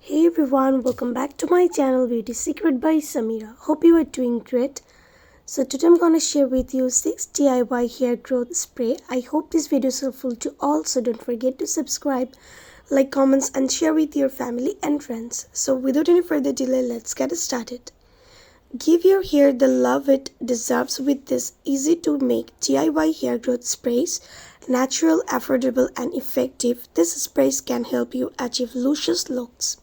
Hey everyone, welcome back to my channel Beauty Secret by Samira. Hope you are doing great. So today I'm gonna share with you 6 DIY hair growth spray. I hope this video is helpful to all, so don't forget to subscribe, like, comments and share with your family and friends. So without any further delay, let's get started. Give your hair the love it deserves with this easy to make DIY hair growth sprays. Natural, affordable and effective, these sprays can help you achieve luscious looks.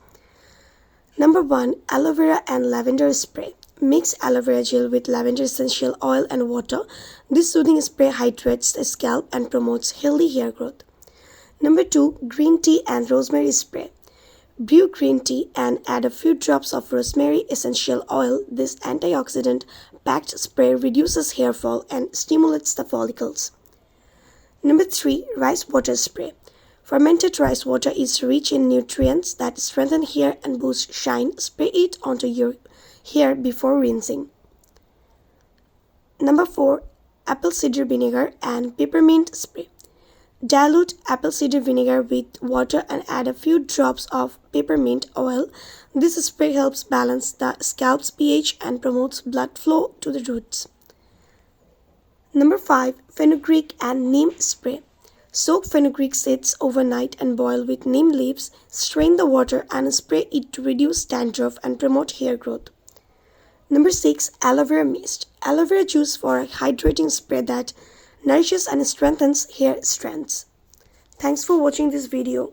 Number 1. Aloe vera and lavender spray. Mix aloe vera gel with lavender essential oil and water. This soothing spray hydrates the scalp and promotes healthy hair growth. Number 2. Green tea and rosemary spray. Brew green tea and add a few drops of rosemary essential oil. This antioxidant-packed spray reduces hair fall and stimulates the follicles. Number 3. Rice water spray. Fermented rice water is rich in nutrients that strengthen hair and boost shine. Spray it onto your hair before rinsing. Number 4. Apple cider vinegar and peppermint spray. Dilute apple cider vinegar with water and add a few drops of peppermint oil. This spray helps balance the scalp's pH and promotes blood flow to the roots. Number 5. Fenugreek and neem spray. Soak fenugreek seeds overnight and boil with neem leaves. Strain the water and spray it to reduce dandruff and promote hair growth. Number 6. Aloe vera mist. Aloe vera juice for a hydrating spray that nourishes and strengthens hair strands. Thanks for watching this video.